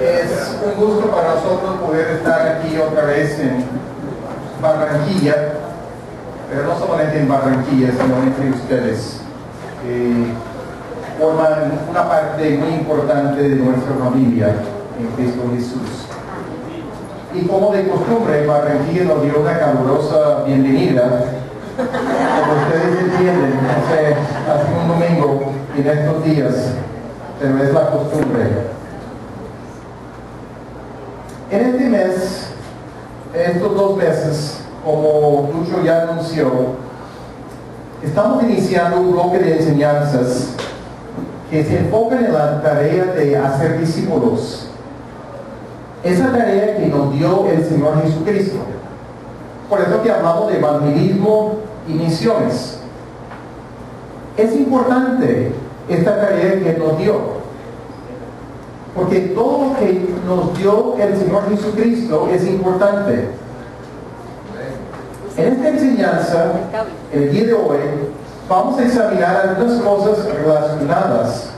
Es un gusto para nosotros poder estar aquí otra vez en Barranquilla, pero no solamente en Barranquilla, sino entre ustedes, que forman una parte muy importante de nuestra familia en Cristo Jesús. Y como de costumbre, Barranquilla nos dio una calurosa bienvenida, como ustedes entienden, hace un domingo y en estos días, pero es la costumbre. En este mes, estos 2 meses, como Lucho ya anunció, estamos iniciando un bloque de enseñanzas que se enfocan en la tarea de hacer discípulos. Esa tarea que nos dio el Señor Jesucristo. Por eso que hablamos de evangelismo y misiones. Es importante esta tarea que nos dio, porque todo lo que nos dio el Señor Jesucristo es importante. En esta enseñanza, el día de hoy, vamos a examinar algunas cosas relacionadas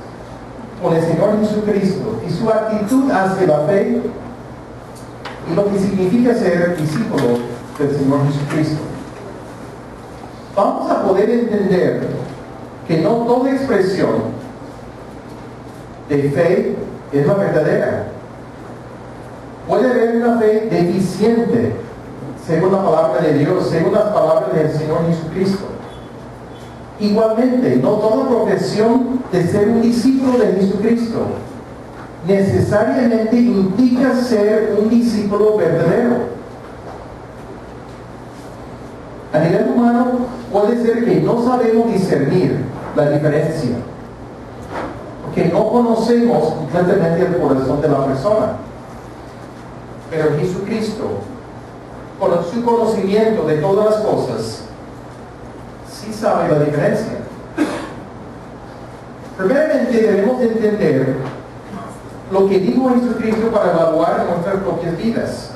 con el Señor Jesucristo y su actitud hacia la fe y lo que significa ser discípulo del Señor Jesucristo. Vamos a poder entender que no toda expresión de fe es la verdadera. Puede haber una fe deficiente, según la palabra de Dios, según las palabras del Señor Jesucristo. Igualmente, no toda profesión de ser un discípulo de Jesucristo necesariamente implica ser un discípulo verdadero. A nivel humano, puede ser que no sabemos discernir la diferencia, porque no conocemos completamente el corazón de la persona. Pero Jesucristo, con su conocimiento de todas las cosas, sí sabe la diferencia. Primeramente, debemos entender lo que dijo Jesucristo para evaluar nuestras propias vidas.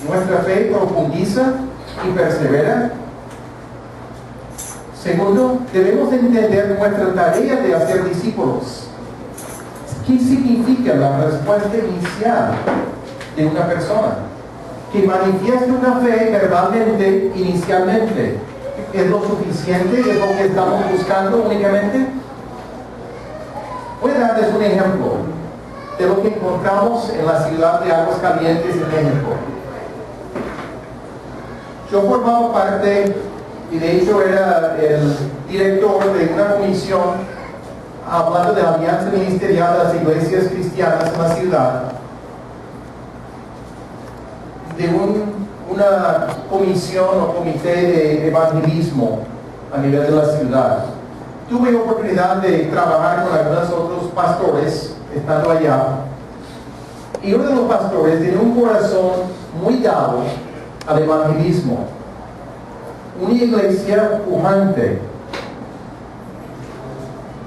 Nuestra fe profundiza y persevera. Segundo, debemos entender nuestra tarea de hacer discípulos. ¿Qué significa la respuesta inicial de una persona? Que manifiesta una fe verbalmente, inicialmente. ¿Es lo suficiente? ¿Es lo que estamos buscando únicamente? Voy a darles un ejemplo de lo que encontramos en la ciudad de Aguascalientes, en México. Yo formaba parte, y de hecho era el director de una comisión hablando de la alianza ministerial de las iglesias cristianas en la ciudad, de una comisión o comité de evangelismo a nivel de la ciudad. Tuve oportunidad de trabajar con algunos otros pastores estando allá, y uno de los pastores tenía un corazón muy dado al evangelismo, una iglesia pujante.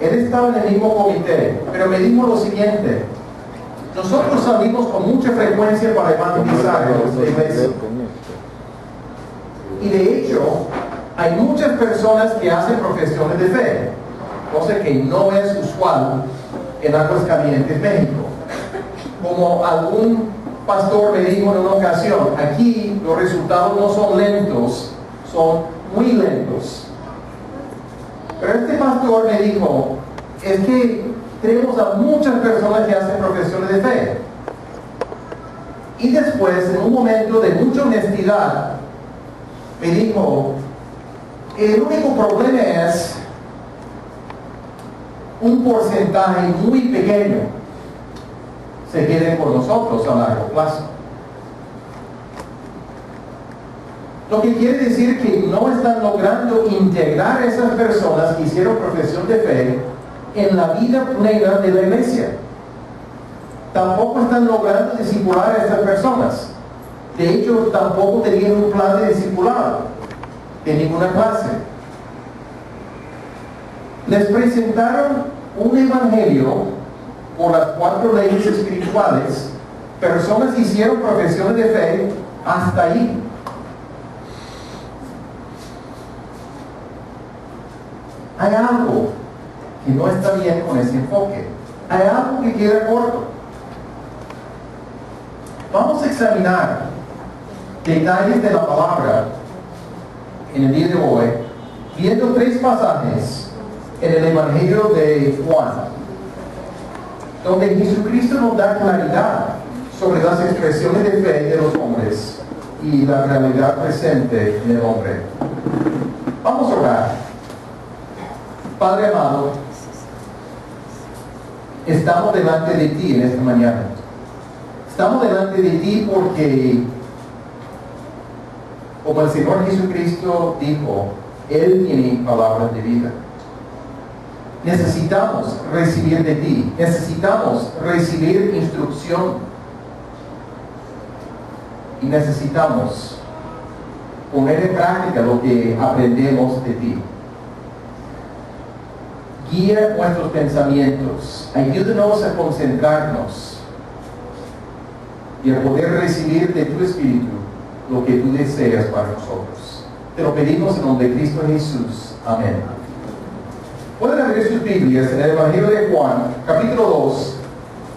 Él estaba en el mismo comité, pero me dijo lo siguiente: nosotros salimos con mucha frecuencia para evangelizar en nuestra iglesia, y de hecho hay muchas personas que hacen profesiones de fe, cosa que no es usual en Aguascalientes, México. Como algún pastor me dijo en una ocasión, aquí los resultados no son lentos, son muy lentos. Pero este pastor me dijo, es que tenemos a muchas personas que hacen profesiones de fe. Y después, en un momento de mucha honestidad, me dijo, el único problema es un porcentaje muy pequeño se queden con nosotros a largo plazo. Lo que quiere decir que no están logrando integrar a esas personas que hicieron profesión de fe en la vida plena de la iglesia. Tampoco están logrando discipular a estas personas. De hecho, tampoco tenían un plan de discipulado de ninguna clase. Les presentaron un evangelio por las 4 leyes espirituales. Personas hicieron profesiones de fe hasta ahí. Hay algo que no está bien con ese enfoque. Hay algo que queda corto. Vamos a examinar detalles de la palabra en el día de hoy, viendo 3 pasajes en el Evangelio de Juan, donde Jesucristo nos da claridad sobre las expresiones de fe de los hombres y la realidad presente en el hombre. Vamos a orar. Padre amado, estamos delante de ti en esta mañana. Estamos delante de ti porque, como el Señor Jesucristo dijo, Él tiene palabras de vida. Necesitamos recibir de ti, necesitamos recibir instrucción y necesitamos poner en práctica lo que aprendemos de ti. Guía nuestros pensamientos, ayúdanos a concentrarnos y a poder recibir de tu Espíritu lo que tú deseas para nosotros. Te lo pedimos en nombre de Cristo Jesús. Amén. Pueden abrir sus Biblias en el Evangelio de Juan, capítulo 2,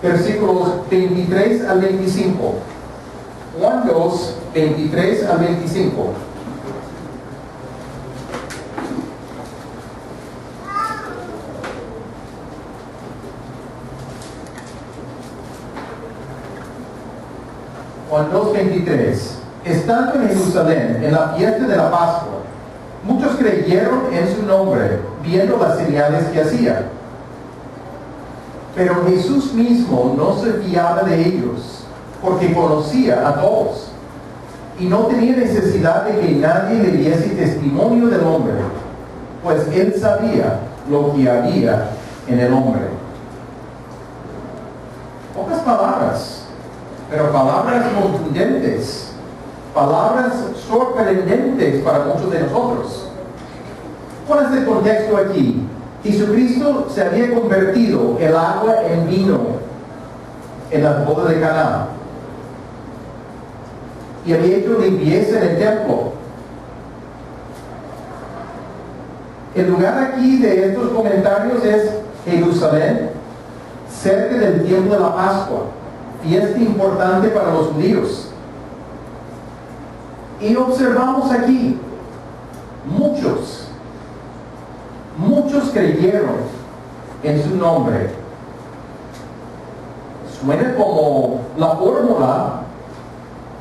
versículos 23 al 25. Juan 2, 23 al 25. Juan 2, 23. Estando en Jerusalén, en la fiesta de la Pascua, muchos creyeron en su nombre, viendo las señales que hacía. Pero Jesús mismo no se fiaba de ellos, porque conocía a todos, y no tenía necesidad de que nadie le diese testimonio del hombre, pues él sabía lo que había en el hombre. Pocas palabras, pero palabras contundentes, palabras sorprendentes para muchos de nosotros. ¿Cuál es el contexto aquí? Jesucristo se había convertido el agua en vino en las bodas de Caná y había hecho limpieza en el templo. El lugar aquí de estos comentarios es Jerusalén, cerca del tiempo de la Pascua, fiesta importante para los judíos. Y observamos aquí, muchos creyeron en su nombre. Suena como la fórmula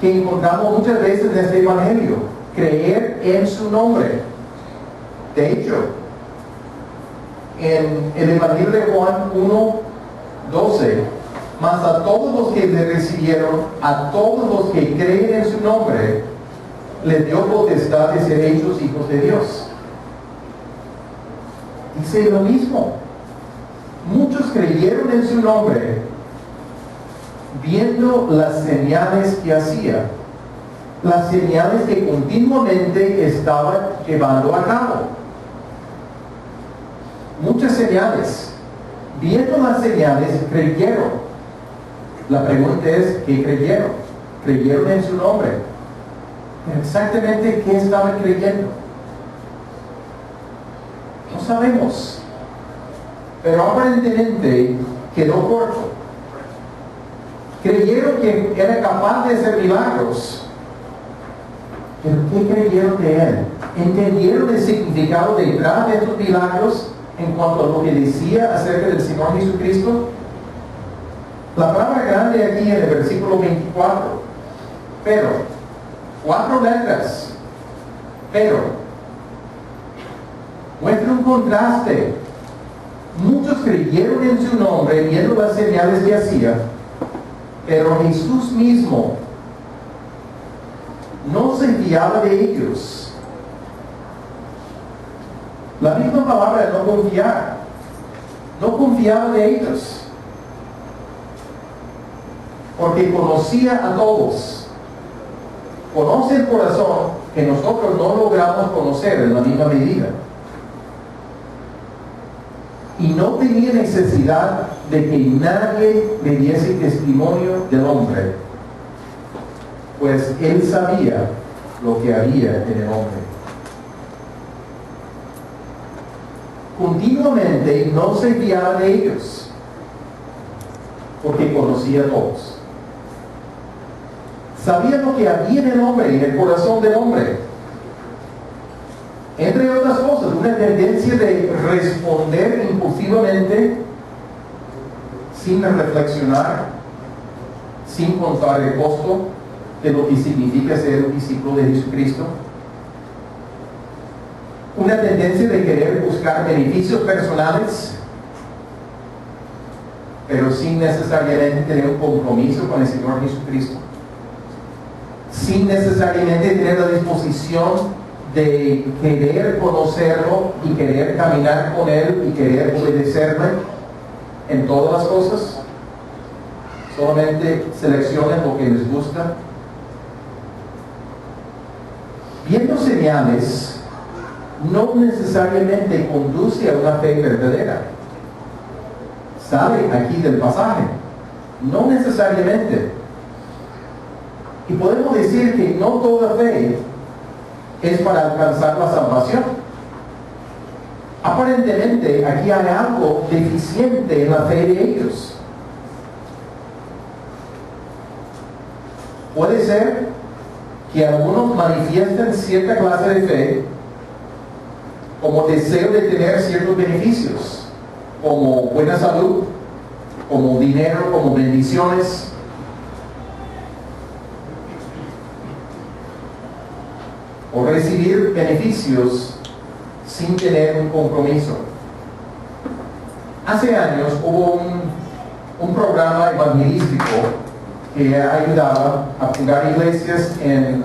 que encontramos muchas veces en este Evangelio: creer en su nombre. De hecho, en el Evangelio de Juan 1:12, mas a todos los que le recibieron, a todos los que creen en su nombre, les dio potestad de ser hechos hijos de Dios. Dice lo mismo. Muchos creyeron en su nombre, viendo las señales que hacía, las señales que continuamente estaba llevando a cabo. Muchas señales. Viendo las señales, creyeron. La pregunta es, ¿qué creyeron? ¿Creyeron en su nombre? Pero exactamente qué estaban creyendo, no sabemos. Pero aparentemente quedó corto. Creyeron que era capaz de hacer milagros. ¿Pero qué creyeron de él? ¿Entendieron el significado detrás de estos milagros en cuanto a lo que decía acerca del Señor Jesucristo? La palabra grande aquí en el versículo 24. Pero, 4 letras. Pero, muestra un contraste. Muchos creyeron en su nombre, viendo las señales que hacía, pero Jesús mismo no se fiaba de ellos. La misma palabra de no confiar. No confiaba de ellos, porque conocía a todos. Conoce el corazón que nosotros no logramos conocer en la misma medida. Y no tenía necesidad de que nadie le diese testimonio del hombre, pues él sabía lo que había en el hombre. continuamente no se fiaba de ellos, porque conocía a todos. Sabía lo que había en el hombre, en el corazón del hombre. Entre otras cosas, una tendencia de responder impulsivamente, sin reflexionar, sin contar el costo de lo que significa ser un discípulo de Jesucristo. Una tendencia de querer buscar beneficios personales, pero sin necesariamente tener un compromiso con el Señor Jesucristo. Sin necesariamente tener la disposición de querer conocerlo y querer caminar con Él y querer obedecerle en todas las cosas. Solamente seleccionen lo que les gusta. Viendo señales no necesariamente conduce a una fe verdadera. Sale aquí del pasaje. No necesariamente. Y podemos decir que no toda fe es para alcanzar la salvación. Aparentemente aquí hay algo deficiente en la fe de ellos. Puede ser que algunos manifiesten cierta clase de fe como deseo de tener ciertos beneficios, como buena salud, como dinero, como bendiciones. O recibir beneficios sin tener un compromiso. Hace años hubo un programa evangelístico que ayudaba a fundar iglesias en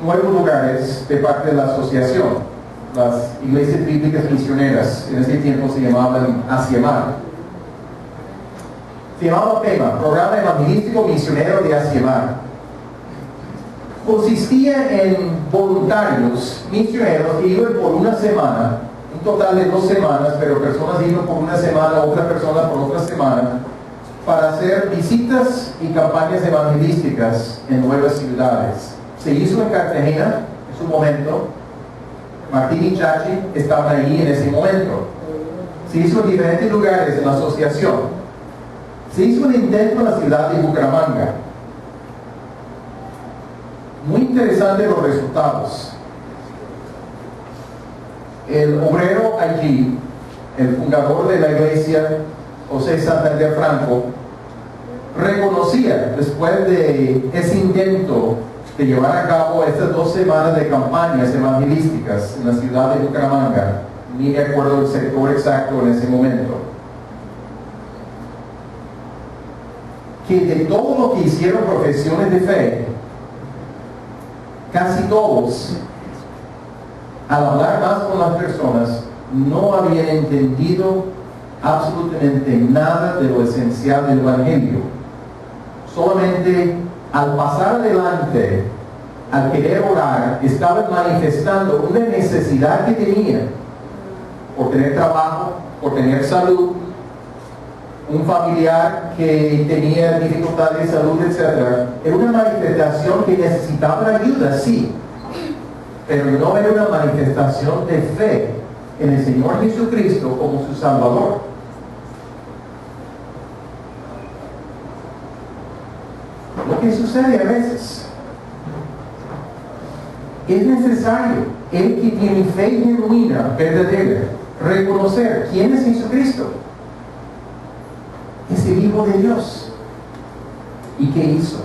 nuevos lugares de parte de la asociación. Las iglesias bíblicas misioneras, en ese tiempo se llamaban ASIEMAR. Se llamaba PEMA, Programa Evangelístico Misionero de ASIEMAR. Consistía en voluntarios misioneros que iban por una semana, un total de 2 semanas, pero personas iban por una semana, otra persona por otra semana, para hacer visitas y campañas evangelísticas en nuevas ciudades. Se hizo en Cartagena en su momento. Martín y Chachi estaban ahí en ese momento. Se hizo en diferentes lugares en la asociación. Se hizo un intento en la ciudad de Bucaramanga. Muy interesantes los resultados. El obrero allí, el fundador de la iglesia, José Santander Franco, reconocía después de ese intento de llevar a cabo estas 2 semanas de campañas evangelísticas en la ciudad de Bucaramanga, ni me acuerdo el sector exacto en ese momento, que de todo lo que hicieron profesiones de fe, casi todos, al hablar más con las personas, no habían entendido absolutamente nada de lo esencial del Evangelio. Solamente al pasar adelante, al querer orar, estaban manifestando una necesidad que tenían por tener trabajo, por tener salud, un familiar que tenía dificultades de salud, etc. Era una manifestación que necesitaba ayuda, sí, pero no era una manifestación de fe en el Señor Jesucristo como su Salvador. Lo que sucede a veces, es necesario, el que tiene fe genuina, verdadera, reconocer quién es Jesucristo. Es el Hijo de Dios. ¿Y qué hizo?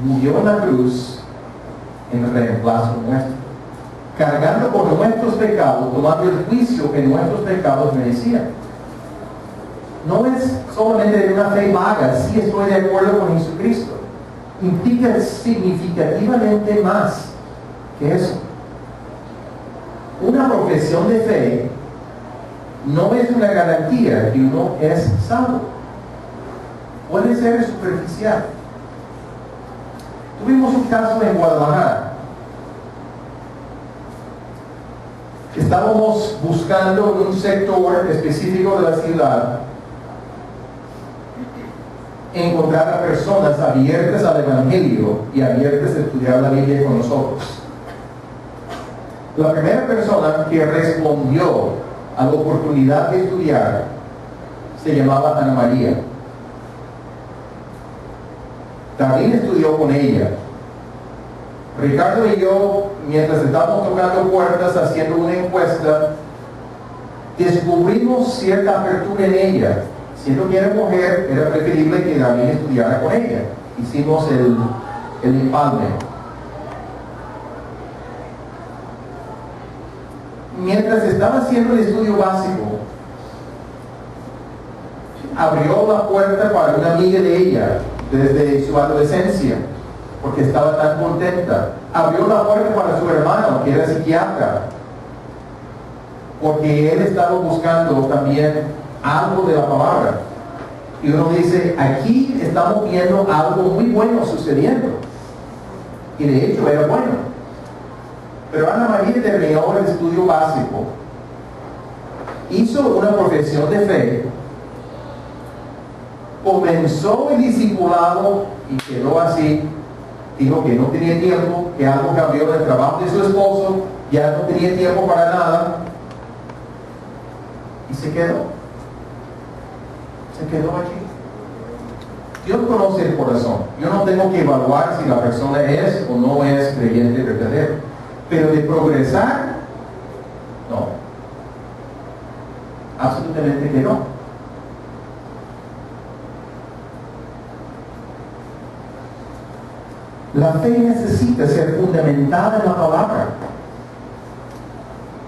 Murió en la cruz en reemplazo nuestro, cargando con nuestros pecados, tomando el juicio que nuestros pecados merecían. No es solamente una fe vaga, sí estoy de acuerdo con Jesucristo. Implica significativamente más que eso. Una profesión de fe no es una garantía que uno es salvo. Puede ser superficial. Tuvimos un caso en Guadalajara. Estábamos buscando en un sector específico de la ciudad encontrar a personas abiertas al Evangelio y abiertas a estudiar la Biblia con nosotros. La primera persona que respondió a la oportunidad de estudiar se llamaba Ana María. David estudió con ella. Ricardo y yo, mientras estábamos tocando puertas haciendo una encuesta, descubrimos cierta apertura en ella. Siendo que era mujer, era preferible que David estudiara con ella. Hicimos el empalme. Mientras estaba haciendo el estudio básico, abrió la puerta para una amiga de ella desde su adolescencia, porque estaba tan contenta. Abrió la puerta para su hermano, que era psiquiatra, porque él estaba buscando también algo de la palabra. Y uno dice, aquí estamos viendo algo muy bueno sucediendo. Y de hecho era bueno. Pero Ana María terminó el estudio básico, hizo una profesión de fe, comenzó el discipulado y quedó así. Dijo que no tenía tiempo, que algo cambió en el trabajo de su esposo, ya no tenía tiempo para nada. Y se quedó allí. Dios conoce el corazón. Yo no tengo que evaluar si la persona es o no es creyente verdadero. Pero de progresar, no. Absolutamente que no. La fe necesita ser fundamentada en la palabra.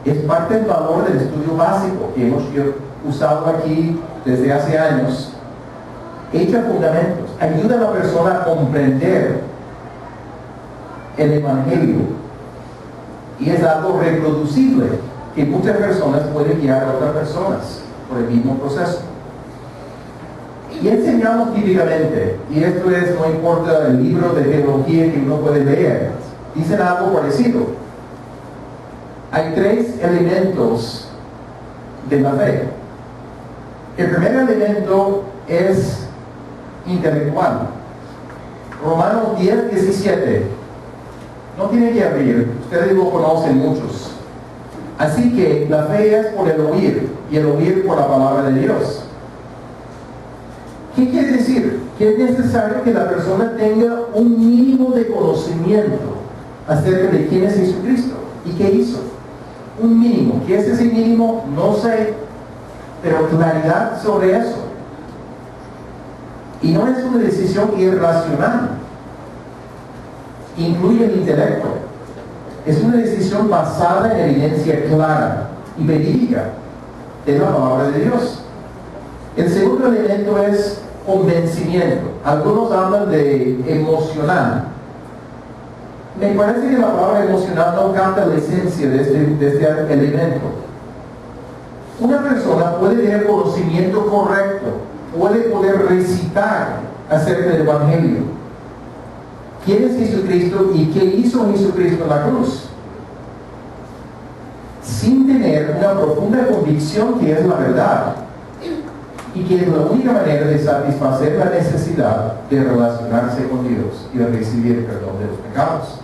Es parte del valor del estudio básico que hemos usado aquí desde hace años. Echa fundamentos, ayuda a la persona a comprender el Evangelio. Y es algo reproducible que muchas personas pueden guiar a otras personas por el mismo proceso. Y enseñamos típicamente, y esto es, no importa el libro de teología que uno puede leer, dicen algo parecido. Hay 3 elementos de la fe. El primer elemento es intelectual. Romanos 10:17. No tiene que abrir, ustedes lo conocen muchos. Así que la fe es por el oír, y el oír por la palabra de Dios. ¿Qué quiere decir? Que es necesario que la persona tenga un mínimo de conocimiento acerca de quién es Jesucristo y qué hizo. Un mínimo. ¿Qué es ese mínimo? No sé, pero claridad sobre eso. Y no es una decisión irracional. Incluye el intelecto. Es una decisión basada en evidencia clara y verídica de la palabra de Dios. El segundo elemento es convencimiento. Algunos hablan de emocional. Me parece que la palabra emocional no capta la esencia de este elemento. Una persona puede tener conocimiento correcto, puede poder recitar acerca del Evangelio. ¿Quién es Jesucristo y qué hizo Jesucristo en la cruz? Sin tener una profunda convicción que es la verdad y que es la única manera de satisfacer la necesidad de relacionarse con Dios y de recibir el perdón de los pecados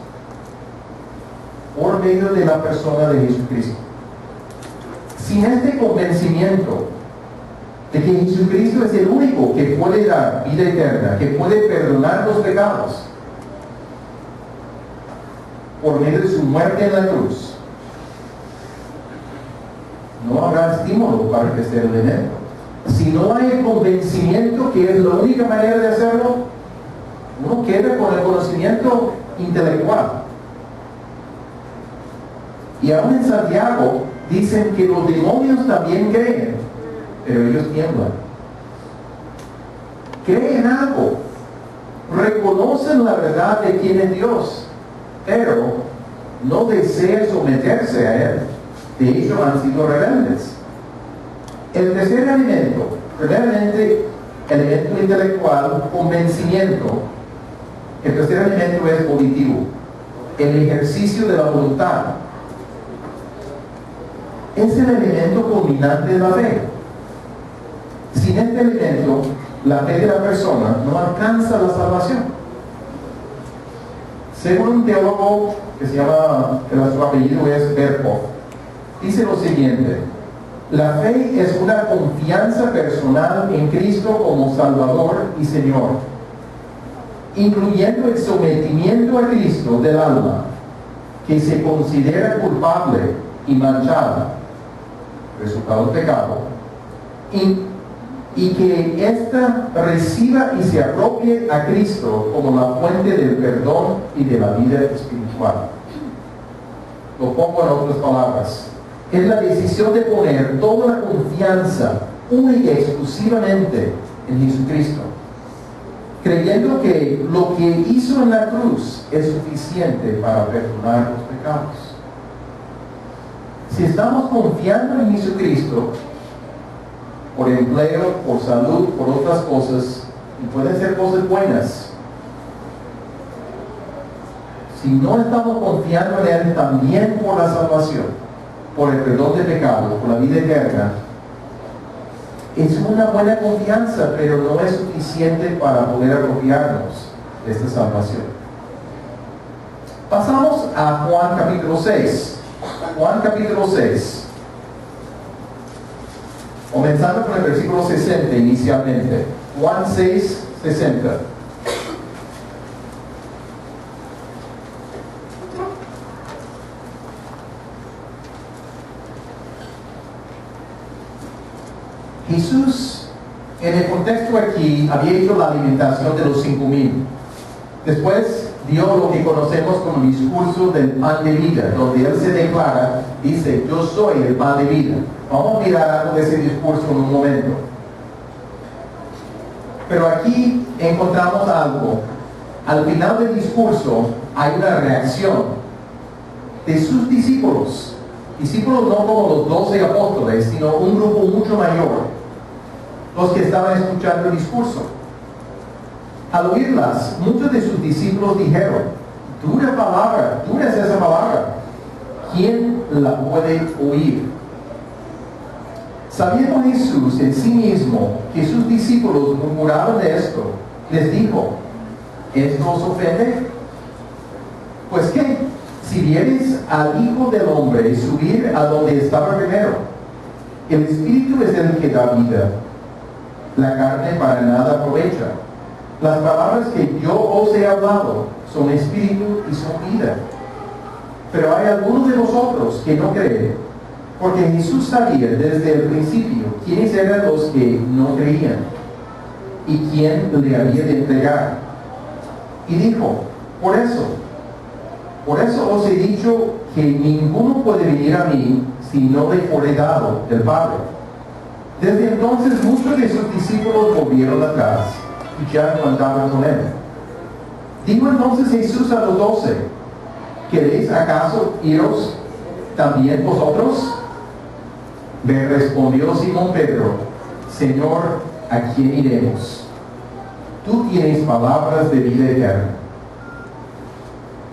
por medio de la persona de Jesucristo. Sin este convencimiento de que Jesucristo es el único que puede dar vida eterna, que puede perdonar los pecados por medio de su muerte en la cruz, no habrá estímulo para crecer el elemento. Si no hay el convencimiento que es la única manera de hacerlo, uno queda con el conocimiento intelectual. Y aún en Santiago dicen que los demonios también creen, pero ellos tiemblan. Creen algo, reconocen la verdad de quién es Dios, pero no desean someterse a Él. De hecho, han sido rebeldes. El tercer elemento, primeramente, elemento intelectual, convencimiento. El tercer elemento es volitivo, el ejercicio de la voluntad. Es el elemento culminante de la fe. Sin este elemento, la fe de la persona no alcanza la salvación. Según un teólogo que se llama, que su apellido es Berkhoff, dice lo siguiente: la fe es una confianza personal en Cristo como Salvador y Señor, incluyendo el sometimiento a Cristo del alma, que se considera culpable y manchada, resultado del pecado, y que ésta reciba y se apropie a Cristo como la fuente del perdón y de la vida espiritual. Lo pongo en otras palabras: es la decisión de poner toda la confianza única y exclusivamente en Jesucristo, creyendo que lo que hizo en la cruz es suficiente para perdonar los pecados. Si estamos confiando en Jesucristo, por empleo, por salud, por otras cosas, y pueden ser cosas buenas, si no estamos confiando en Él también por la salvación, por el perdón de pecados, por la vida eterna, es una buena confianza, pero no es suficiente para poder apropiarnos de esta salvación. Pasamos a Juan capítulo 6. Juan capítulo 6. Comenzando con el versículo 60 inicialmente. Juan 6, 60. Jesús, en el contexto aquí, había hecho la alimentación de los 5,000. Después dio lo que conocemos como el discurso del pan de vida, donde Él se declara, dice: yo soy el pan de vida. Vamos a mirar algo de ese discurso en un momento. Pero aquí encontramos algo. Al final del discurso hay una reacción de sus discípulos. Discípulos no como los 12 apóstoles, sino un grupo mucho mayor, los que estaban escuchando el discurso. Al oírlas, muchos de sus discípulos dijeron: dura palabra, dura es esa palabra, ¿quién la puede oír? Sabiendo Jesús en sí mismo que sus discípulos murmuraban de esto, les dijo: ¿esto os ofende? Pues qué, si vieres al Hijo del Hombre subir a donde estaba primero. El Espíritu es el que da vida, la carne para nada aprovecha. Las palabras que yo os he hablado son espíritu y son vida. Pero hay algunos de vosotros que no creen, porque Jesús sabía desde el principio quiénes eran los que no creían y quién le había de entregar. Y dijo: por eso os he dicho que ninguno puede venir a mí si no le fuere dado del Padre. Desde entonces muchos de sus discípulos volvieron atrás y ya no andaban con Él. Dijo entonces Jesús a los 12: ¿queréis acaso iros también vosotros? Le respondió Simón Pedro: Señor, ¿a quién iremos? Tú tienes palabras de vida eterna.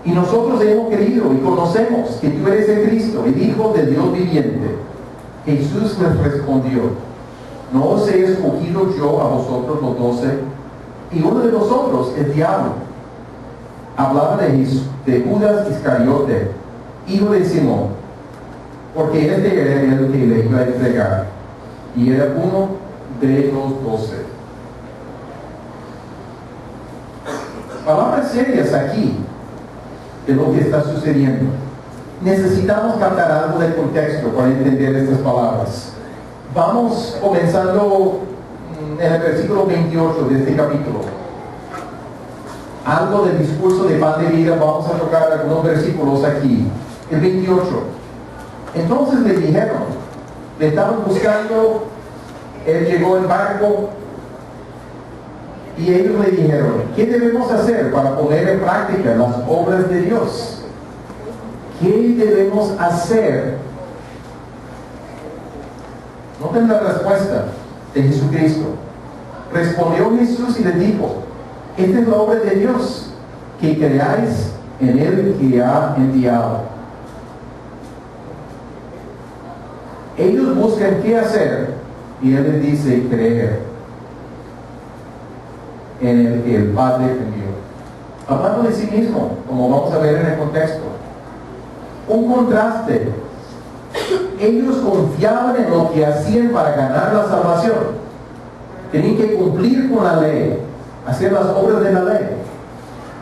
Y nosotros hemos creído y conocemos que tú eres el Cristo, el Hijo de Dios viviente. Jesús les respondió: ¿no os he escogido yo a vosotros los 12? Y uno de vosotros es diablo. Hablaba de Judas Iscariote, hijo de Simón, porque este era el que le iba a entregar, y era uno de los 12. Palabras serias aquí de lo que está sucediendo. Necesitamos captar algo del contexto para entender estas palabras. Vamos comenzando en el versículo 28 de este capítulo. Algo del discurso de pan de vida. Vamos a tocar algunos versículos aquí. El 28. Entonces le dijeron, le estaban buscando, él llegó en barco, y ellos le dijeron: ¿qué debemos hacer para poner en práctica las obras de Dios? ¿Qué debemos hacer? Noten la respuesta de Jesucristo. Respondió Jesús y les dijo: esta es la obra de Dios, que creáis en Él que ha enviado. Ellos buscan qué hacer y Él les dice: creer en el que el Padre envió. Hablando de sí mismo, como vamos a ver en el contexto. Un contraste. Ellos confiaban en lo que hacían para ganar la salvación. Tenían que cumplir con la ley, hacer las obras de la ley.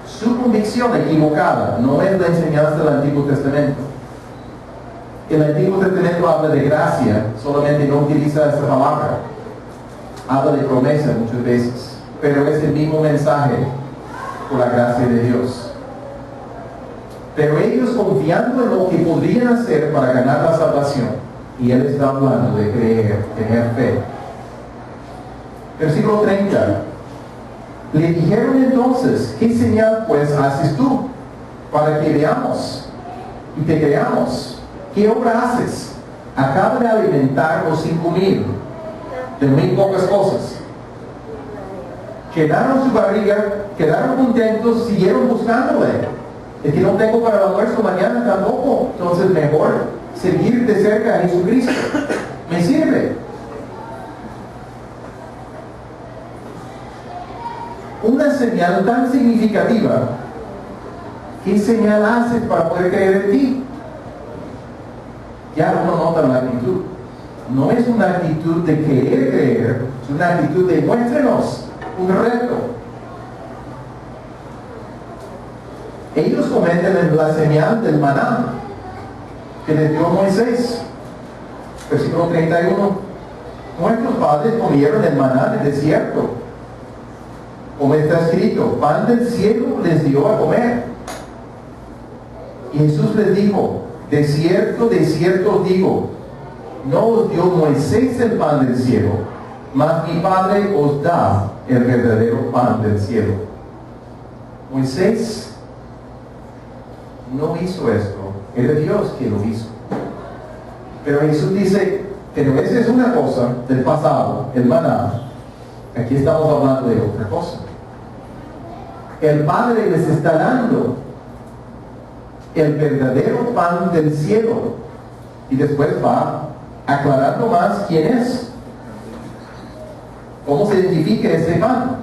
Su convicción equivocada no es la enseñanza del Antiguo Testamento. El Antiguo Testamento habla de gracia, solamente no utiliza esa palabra. Habla de promesa muchas veces, pero es el mismo mensaje por la gracia de Dios. Pero ellos confiando en lo que podrían hacer para ganar la salvación, y Él está hablando de creer, tener fe. Versículo 30. Le dijeron entonces, ¿qué señal pues haces tú para que veamos y te creamos? ¿Qué obra haces? Acaba de alimentar los 5,000 de muy pocas cosas. Llenaron su barriga, quedaron contentos, siguieron buscándole. Es que no tengo para el almuerzo mañana tampoco, entonces mejor seguir de cerca a Jesucristo. Me sirve. Una señal tan significativa, ¿qué señal haces para poder creer en ti? Ya uno nota la actitud. No es una actitud de querer creer, es una actitud de muéstrenos un reto. Ellos cometen la señal del maná que les dio Moisés. Versículo 31. Nuestros padres comieron el maná del desierto, como está escrito, pan del cielo les dio a comer. Y Jesús les dijo, de cierto os digo, no os dio Moisés el pan del cielo, mas mi Padre os da el verdadero pan del cielo. Moisés no hizo esto, era Dios quien lo hizo. Pero Jesús dice, pero esa es una cosa del pasado, el maná. Aquí estamos hablando de otra cosa. El Padre les está dando el verdadero pan del cielo. Y después va aclarando más quién es. ¿Cómo se identifica ese pan?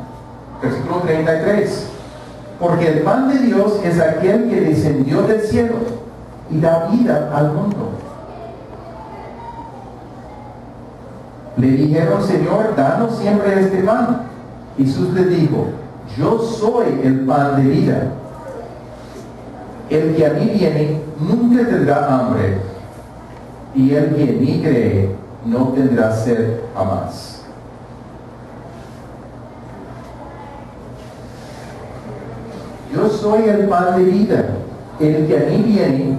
Versículo 33. Porque el pan de Dios es aquel que descendió del cielo y da vida al mundo. Le dijeron, Señor, danos siempre este pan. Jesús le dijo, yo soy el pan de vida. El que a mí viene nunca tendrá hambre, y el que en mí cree no tendrá sed jamás. Yo soy el pan de vida. El que a mí viene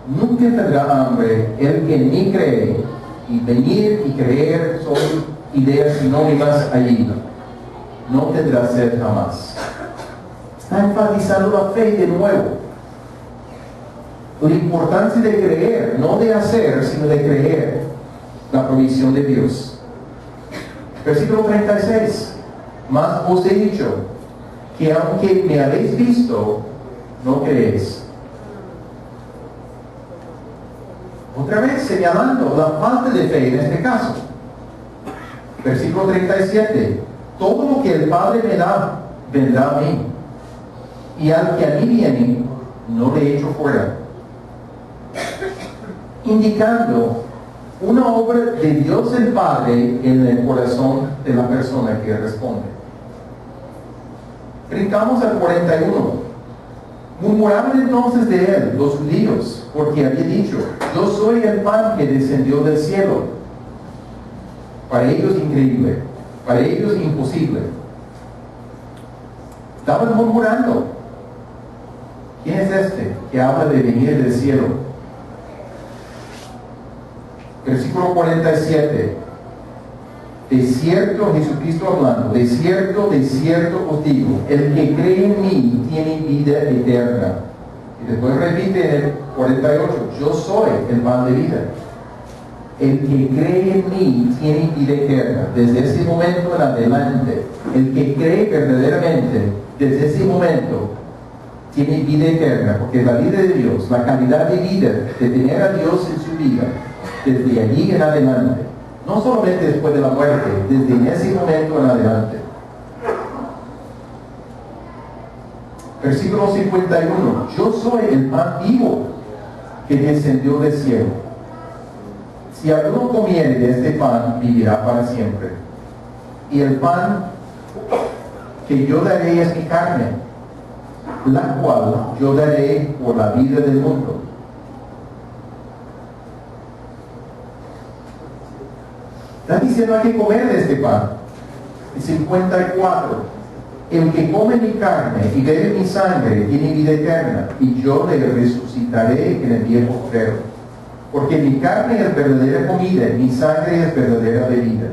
nunca tendrá hambre. El que en mí cree, y venir y creer son ideas sinónimas allí, no tendrá sed jamás. Está enfatizando la fe de nuevo. La importancia de creer, no de hacer, sino de creer la provisión de Dios. Versículo 36. Mas os he dicho que aunque me habéis visto, no creéis. Otra vez señalando la falta de fe en este caso. Versículo 37. Todo lo que el Padre me da, vendrá a mí. Y al que a mí viene, no le echo fuera. Indicando una obra de Dios el Padre en el corazón de la persona que responde. Brincamos al 41. Murmuraban entonces de él los judíos, porque había dicho, yo soy el pan que descendió del cielo. Para ellos increíble, para ellos imposible. Estaban murmurando. ¿Quién es este que habla de venir del cielo? Versículo 47. De cierto, Jesucristo hablando, de cierto os digo, el que cree en mí tiene vida eterna. Y después repite en el 48, yo soy el pan de vida. El que cree en mí tiene vida eterna. Desde ese momento en adelante, el que cree verdaderamente, desde ese momento, tiene vida eterna, porque la vida de Dios, la calidad de vida, de tener a Dios en su vida, desde allí en adelante, no solamente después de la muerte, desde ese momento en adelante. Versículo 51. Yo soy el pan vivo que descendió del cielo. Si alguno comiere de este pan, vivirá para siempre. Y el pan que yo daré es mi carne, la cual yo daré por la vida del mundo. Está diciendo hay que comer de este pan. 54. El que come mi carne y bebe mi sangre tiene vida eterna, y yo le resucitaré en el día postrero. Porque mi carne es verdadera comida y mi sangre es verdadera bebida.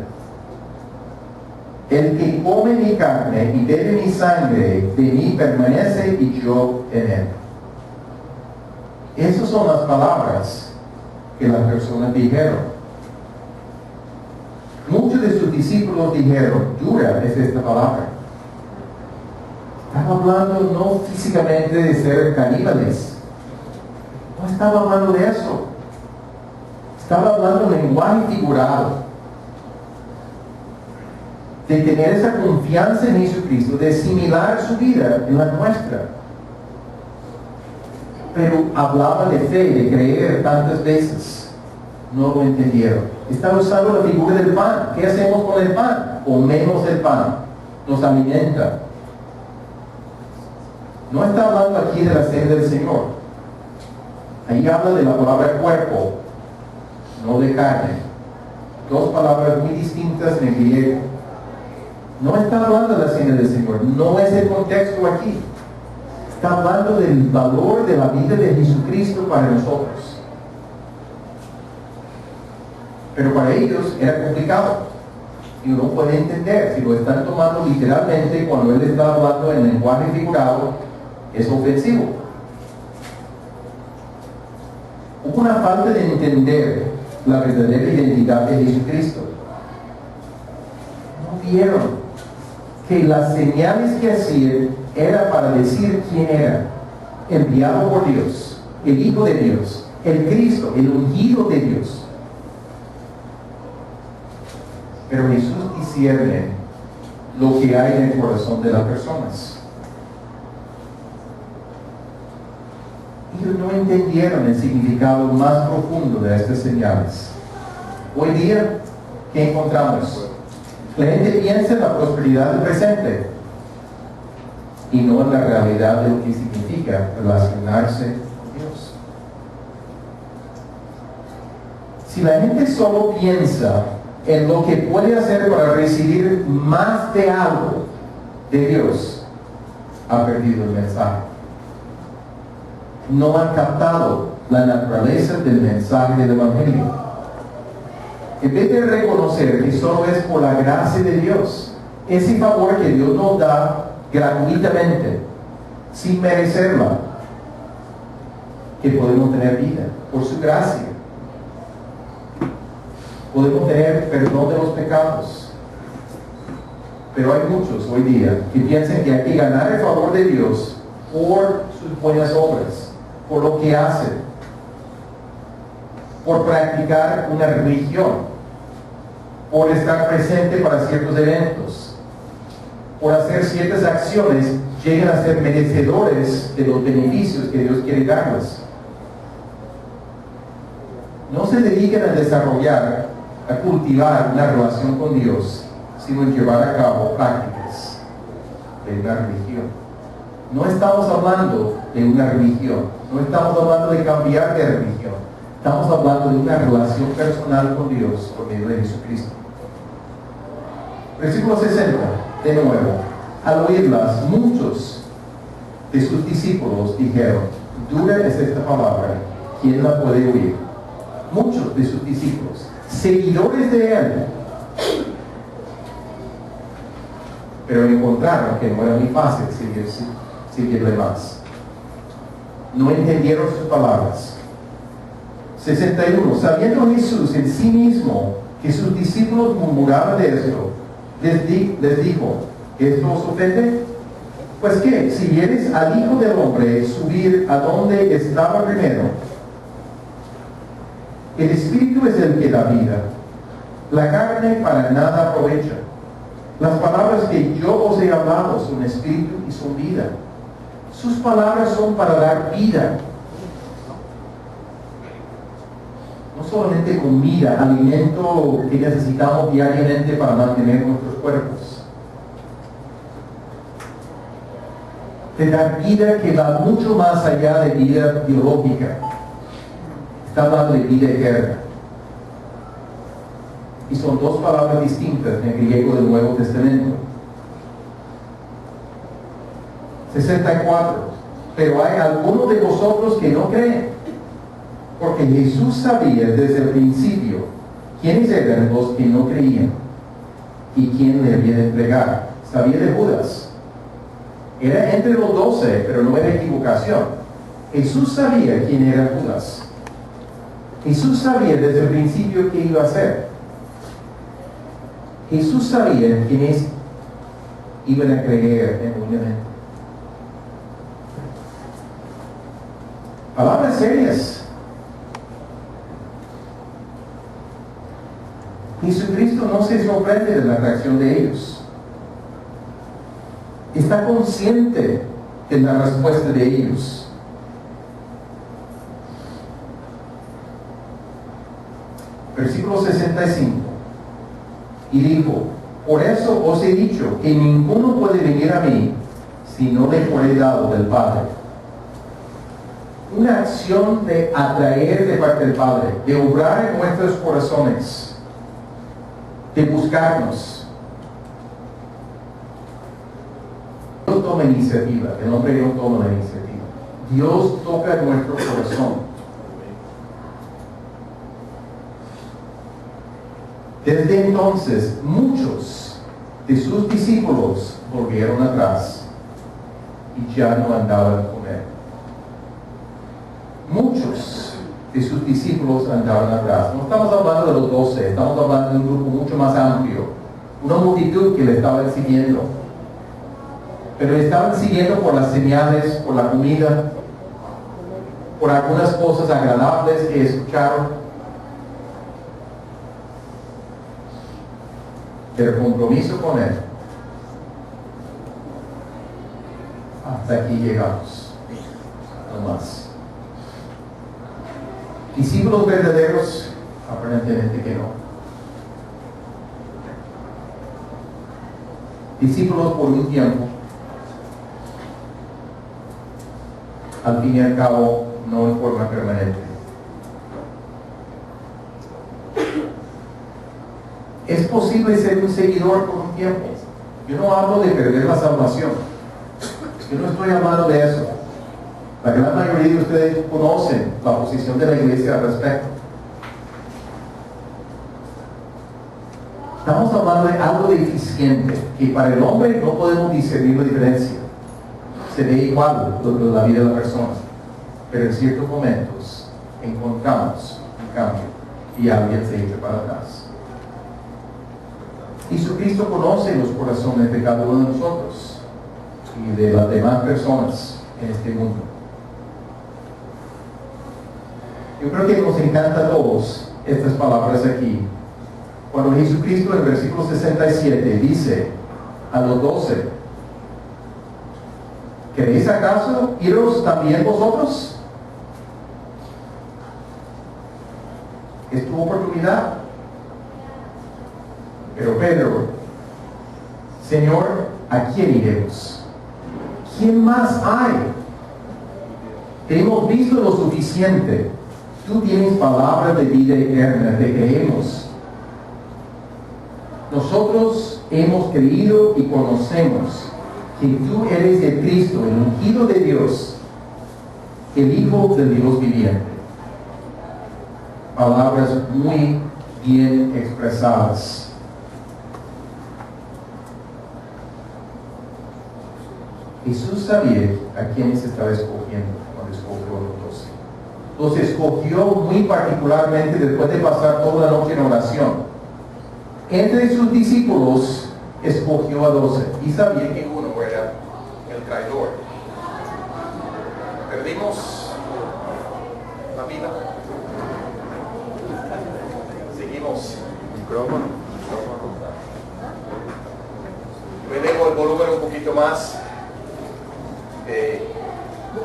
El que come mi carne y bebe mi sangre, de mí permanece y yo en él. Esas son las palabras que las personas dijeron. Muchos de sus discípulos dijeron, dura es esta palabra. Estaba hablando no físicamente de ser caníbales. No estaba hablando de eso. Estaba hablando de lenguaje figurado. De tener esa confianza en Jesucristo, de asimilar su vida en la nuestra. Pero hablaba de fe, de creer tantas veces. No lo entendieron. Está usando la figura del pan. ¿Qué hacemos con el pan? Comemos el pan. Nos alimenta. No está hablando aquí de la cena del Señor. Ahí habla de la palabra cuerpo, no de carne. Dos palabras muy distintas en el griego. No está hablando de la cena del Señor. No es el contexto aquí. Está hablando del valor de la vida de Jesucristo para nosotros. Pero para ellos era complicado. Y uno puede entender, si lo están tomando literalmente, cuando él está hablando en lenguaje figurado, es ofensivo. Hubo una falta de entender la verdadera identidad de Jesucristo. No vieron que las señales que hacían era para decir quién era, enviado por Dios, el Hijo de Dios, el Cristo, el ungido de Dios. Pero Jesús discierne lo que hay en el corazón de las personas. Ellos no entendieron el significado más profundo de estas señales. Hoy día, ¿qué encontramos? La gente piensa en la prosperidad del presente y no en la realidad de lo que significa relacionarse con Dios. Si la gente solo piensa en lo que puede hacer para recibir más de algo de Dios, ha perdido el mensaje. No han captado la naturaleza del mensaje del Evangelio. En vez de reconocer que solo es por la gracia de Dios, ese favor que Dios nos da gratuitamente, sin merecerla, que podemos tener vida, por su gracia. Podemos tener perdón de los pecados. Pero hay muchos hoy día que piensan que hay que ganar el favor de Dios por sus buenas obras, por lo que hacen, por practicar una religión, por estar presente para ciertos eventos, por hacer ciertas acciones, llegan a ser merecedores de los beneficios que Dios quiere darles. No se dediquen a desarrollar, a cultivar una relación con Dios, sino en llevar a cabo prácticas de una religión. No estamos hablando de una religión, no estamos hablando de cambiar de religión, estamos hablando de una relación personal con Dios por medio de Jesucristo. Versículo 60, de nuevo. Al oírlas, muchos de sus discípulos dijeron, dura es esta palabra, ¿quién la puede oír? Muchos de sus discípulos, seguidores de él, pero encontraron que no era muy fácil seguirle más. No entendieron sus palabras. 61. Sabiendo Jesús en sí mismo que sus discípulos murmuraban de esto, les dijo, ¿esto os ofende? Pues que, si vieres al Hijo del Hombre subir a donde estaba primero, el Espíritu es el que da vida, la carne para nada aprovecha. Las palabras que yo os he hablado son espíritu y son vida. Sus palabras son para dar vida. No solamente comida, alimento que necesitamos diariamente para mantener nuestros cuerpos. De dar vida que va mucho más allá de vida biológica. Está hablando de vida eterna. Y son dos palabras distintas en el griego del Nuevo Testamento. 64. Pero hay algunos de vosotros que no creen. Porque Jesús sabía desde el principio quiénes eran los que no creían y quién le había de entregar. Sabía de Judas. Era entre los 12, pero no era equivocación. Jesús sabía quién era Judas. Jesús sabía desde el principio qué iba a hacer. Jesús sabía quiénes iban a creer genuinamente. Palabras serias. Jesucristo no se sorprende de la reacción de ellos. Está consciente de la respuesta de ellos. Versículo 65. Y dijo, por eso os he dicho que ninguno puede venir a mí si no le fuere dado del Padre. Una acción de atraer de parte del Padre, de obrar en nuestros corazones, de buscarnos. Dios toma iniciativa, el hombre no toma la iniciativa. Dios toca nuestro corazón. Desde entonces, muchos de sus discípulos volvieron atrás y ya no andaban con él. Muchos de sus discípulos andaban atrás. No estamos hablando de los 12, estamos hablando de un grupo mucho más amplio. Una multitud que le estaban siguiendo. Pero le estaban siguiendo por las señales, por la comida, por algunas cosas agradables que escucharon. Pero compromiso con él. Hasta aquí llegamos. No más. Discípulos verdaderos, aparentemente que no. Discípulos por un tiempo. Al fin y al cabo, no en forma permanente. Es posible ser un seguidor por un tiempo. Yo no hablo de perder la salvación. Yo no estoy hablando de eso. La gran mayoría de ustedes conocen la posición de la iglesia al respecto. Estamos hablando de algo deficiente, que para el hombre no podemos discernir la diferencia. Se ve igual la vida de la persona. Pero en ciertos momentos encontramos un cambio y alguien se echa para atrás. Jesucristo conoce los corazones de cada uno de nosotros y de las demás personas en este mundo. Yo creo que nos encanta a todos estas palabras aquí. Cuando Jesucristo en el versículo 67 dice a los 12, ¿queréis acaso iros también vosotros? Es tu oportunidad. Pero Pedro, Señor, ¿a quién iremos? ¿Quién más hay? Te hemos visto lo suficiente. Tú tienes palabras de vida eterna, te creemos. Nosotros hemos creído y conocemos que tú eres el Cristo, el ungido de Dios, el Hijo del Dios viviente. Palabras muy bien expresadas. Jesús sabía a quiénes estaba escogiendo cuando escogió a los 12. Los escogió muy particularmente después de pasar toda la noche en oración. Entre sus discípulos escogió a 12 y sabía que uno era el traidor. Perdimos la vida. Seguimos. Micrófono. Yo elevo el volumen un poquito más.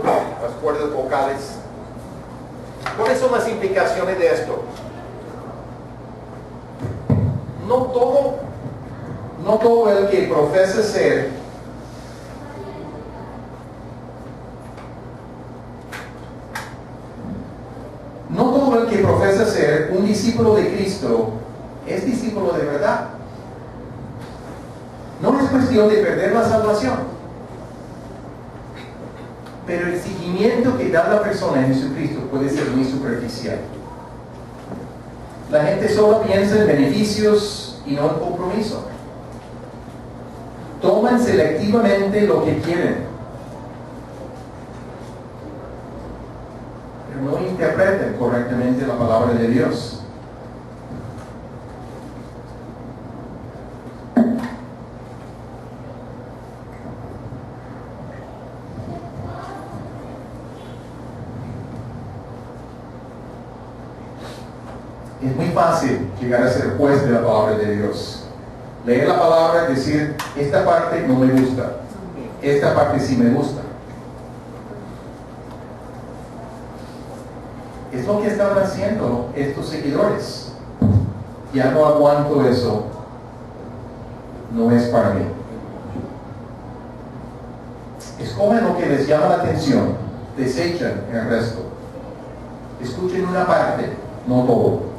las cuerdas vocales. ¿Cuáles son las implicaciones de esto? No todo el que profesa ser un discípulo de Cristo es discípulo de verdad. No es cuestión de perder la salvación, pero el seguimiento que da la persona en Jesucristo puede ser muy superficial. La gente solo piensa en beneficios y no en compromiso. Toman selectivamente lo que quieren, pero no interpretan correctamente la palabra de Dios. Es muy fácil llegar a ser juez de la palabra de Dios. Leer la palabra y decir, esta parte no me gusta, esta parte sí me gusta. Es lo que están haciendo estos seguidores. Ya no aguanto eso, no es para mí. Escogen lo que les llama la atención, desechan el resto. Escuchen una parte, no todo.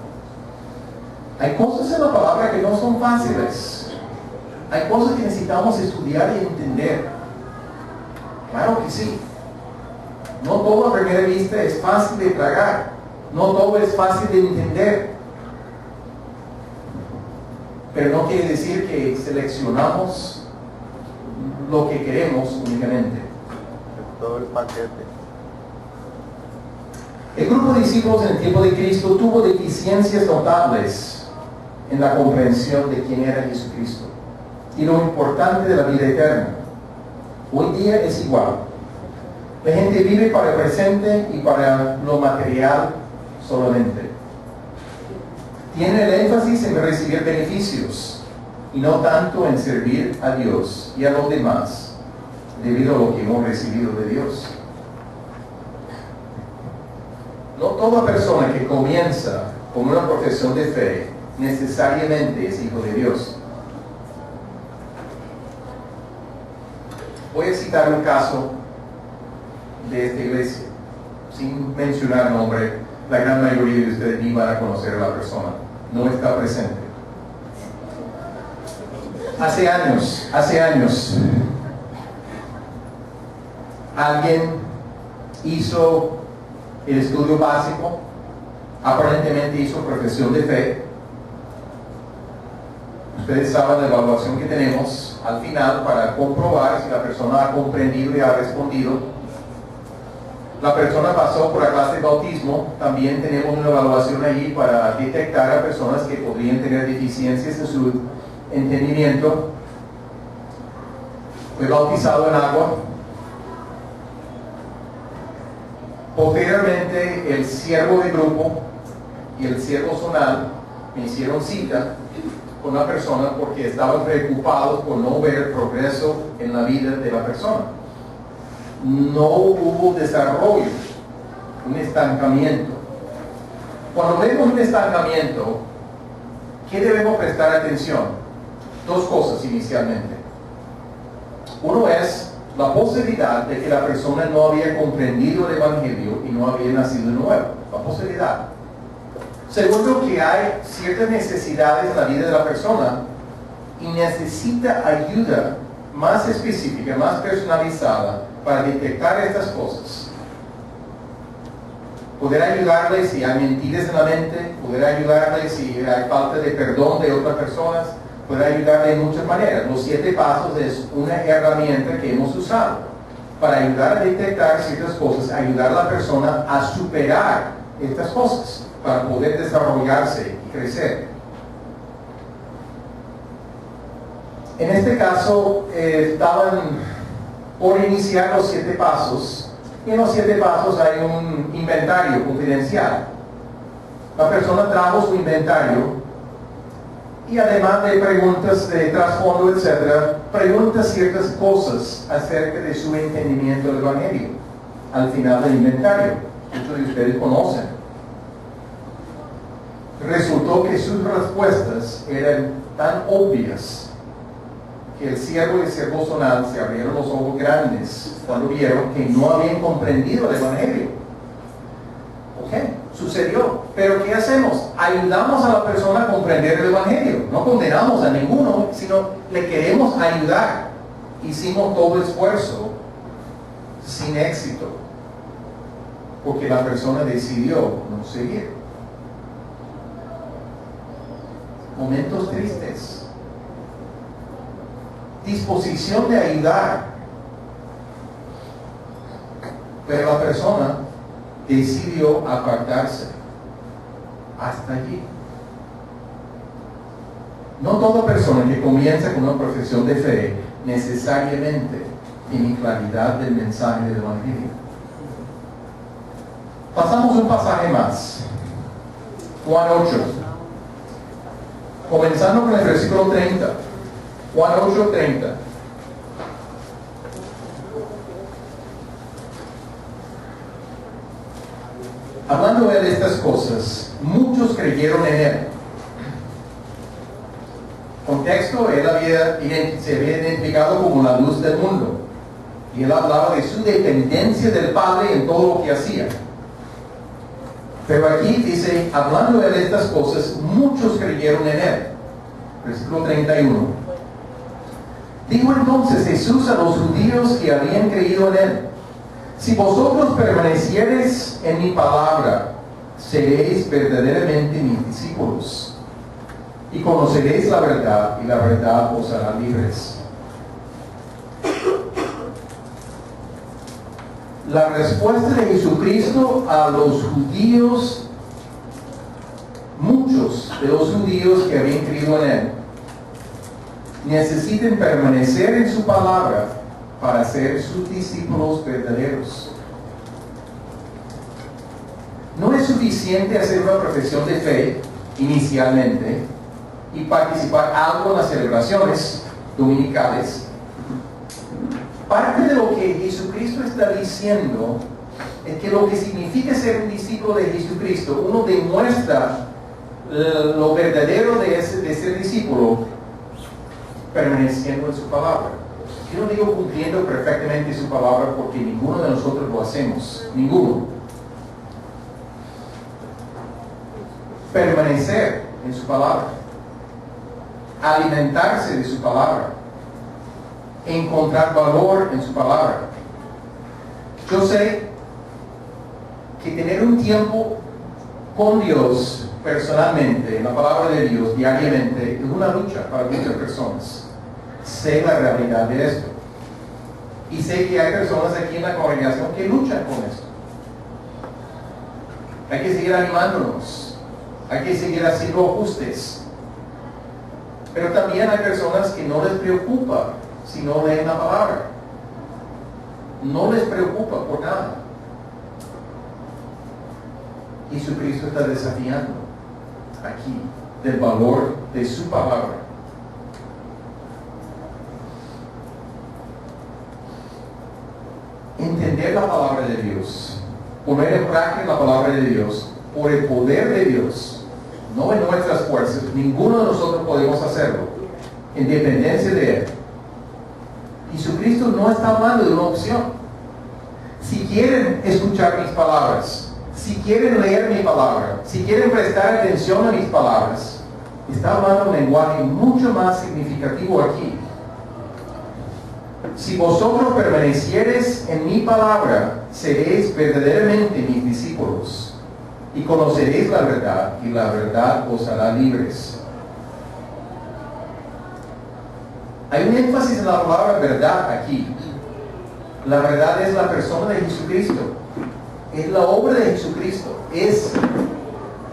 Hay cosas en la palabra que no son fáciles. Hay cosas que necesitamos estudiar y entender. Claro que sí. No todo a primera vista es fácil de tragar. No todo es fácil de entender. Pero no quiere decir que seleccionamos lo que queremos únicamente. Todo el paquete. El grupo de discípulos en el tiempo de Cristo tuvo deficiencias notables en la comprensión de quién era Jesucristo y lo importante de la vida eterna. Hoy día es igual. La gente vive para el presente y para lo material solamente. Tiene el énfasis en recibir beneficios y no tanto en servir a Dios y a los demás debido a lo que hemos recibido de Dios. No toda persona que comienza con una profesión de fe necesariamente es hijo de Dios. Voy a citar un caso de esta iglesia, sin mencionar nombre. La gran mayoría de ustedes ni van a conocer a la persona, no está presente. Hace años, alguien hizo el estudio básico, aparentemente hizo profesión de fe. Ustedes saben la evaluación que tenemos al final para comprobar si la persona ha comprendido y ha respondido. La persona pasó por la clase de bautismo. También tenemos una evaluación allí para detectar a personas que podrían tener deficiencias en su entendimiento. Fue bautizado en agua. Posteriormente, el siervo de grupo y el siervo zonal me hicieron cita con la persona porque estaban preocupados por no ver progreso en la vida de la persona. No hubo desarrollo, un estancamiento. Cuando vemos un estancamiento, ¿qué debemos prestar atención? Dos cosas inicialmente. Uno es la posibilidad de que la persona no había comprendido el Evangelio y no había nacido de nuevo. La posibilidad. Segundo, que hay ciertas necesidades en la vida de la persona y necesita ayuda más específica, más personalizada para detectar estas cosas. Poder ayudarle si hay mentiras en la mente, poder ayudarle si hay falta de perdón de otras personas, poder ayudarle de muchas maneras. Los 7 pasos es una herramienta que hemos usado para ayudar a detectar ciertas cosas, ayudar a la persona a superar estas cosas, para poder desarrollarse y crecer. En este caso, estaban por iniciar los 7 pasos, y en los 7 pasos hay un inventario confidencial. La persona trajo su inventario y además de preguntas de trasfondo, etc., pregunta ciertas cosas acerca de su entendimiento del Evangelio. al final del inventario. Muchos de ustedes conocen. Resultó que sus respuestas eran tan obvias que el siervo y el siervo zonal se abrieron los ojos grandes cuando vieron que no habían comprendido el Evangelio. Ok, sucedió. Pero ¿qué hacemos? Ayudamos a la persona a comprender el Evangelio. No condenamos a ninguno, sino le queremos ayudar. Hicimos todo el esfuerzo sin éxito, porque la persona decidió no seguir. Momentos tristes. Disposición de ayudar, pero la persona decidió apartarse. Hasta allí. No toda persona que comienza con una profesión de fe necesariamente tiene claridad del mensaje del Evangelio. Pasamos un pasaje más. Juan 8. Comenzando con el versículo 30. Juan 8:30. Hablando él de estas cosas, muchos creyeron en él. Contexto, él se había identificado como la luz del mundo. Y él hablaba de su dependencia del Padre en todo lo que hacía. Pero aquí dice, hablando él de estas cosas, muchos creyeron en él. Versículo 31. Dijo entonces Jesús a los judíos que habían creído en él: si vosotros permaneciereis en mi palabra, seréis verdaderamente mis discípulos, y conoceréis la verdad, y la verdad os hará libres. La respuesta de Jesucristo a los judíos, muchos de los judíos que habían creído en él, necesitan permanecer en su palabra para ser sus discípulos verdaderos. No es suficiente hacer una profesión de fe inicialmente y participar algo en las celebraciones dominicales. Parte de lo que Jesucristo está diciendo es que lo que significa ser un discípulo de Jesucristo, uno demuestra lo verdadero de ser discípulo permaneciendo en su palabra. Yo no digo cumpliendo perfectamente su palabra, porque ninguno de nosotros lo hacemos, ninguno. Permanecer en su palabra, alimentarse de su palabra, encontrar valor en su palabra. Yo sé que tener un tiempo con Dios personalmente, en la palabra de Dios diariamente, es una lucha para muchas personas. Sé la realidad de esto. Y sé que hay personas aquí en la congregación que luchan con esto. Hay que seguir animándonos. Hay que seguir haciendo ajustes. Pero también hay personas que no les preocupa si no leen la palabra. No les preocupa por nada. Jesucristo está desafiando aquí del valor de su palabra. Entender la palabra de Dios, poner en práctica la palabra de Dios por el poder de Dios, no en nuestras fuerzas. Ninguno de nosotros podemos hacerlo en dependencia de Él. Jesucristo no está hablando de una opción. Si quieren escuchar mis palabras, si quieren leer mi palabra, si quieren prestar atención a mis palabras, está hablando un lenguaje mucho más significativo aquí. Si vosotros permaneciereis en mi palabra, seréis verdaderamente mis discípulos, y conoceréis la verdad, y la verdad os hará libres. Hay un énfasis en la palabra verdad aquí. La verdad es la persona de Jesucristo, es la obra de Jesucristo,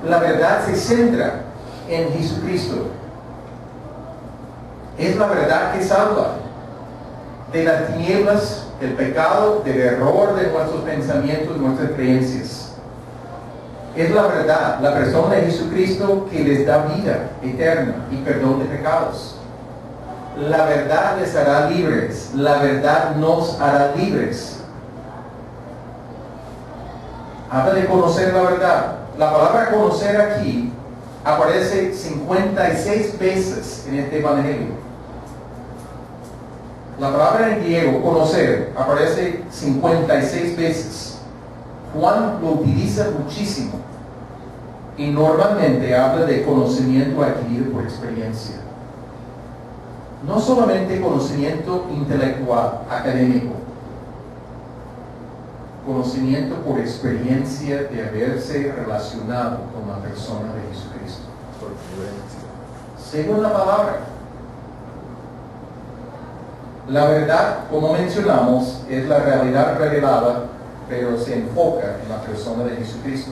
la verdad se centra en Jesucristo. Es la verdad que salva de las tinieblas, del pecado, del error de nuestros pensamientos, nuestras creencias. Es la verdad, la persona de Jesucristo, que les da vida eterna y perdón de pecados. La verdad les hará libres, la verdad nos hará libres. Habla de conocer la verdad. La palabra conocer aquí aparece 56 veces en este evangelio. La palabra en griego, conocer, aparece 56 veces. Juan lo utiliza muchísimo. Y normalmente habla de conocimiento adquirido por experiencia. No solamente conocimiento intelectual, académico. Conocimiento por experiencia de haberse relacionado con la persona de Jesucristo. Por vivencia. Según la palabra. La verdad, como mencionamos, es la realidad revelada, pero se enfoca en la persona de Jesucristo.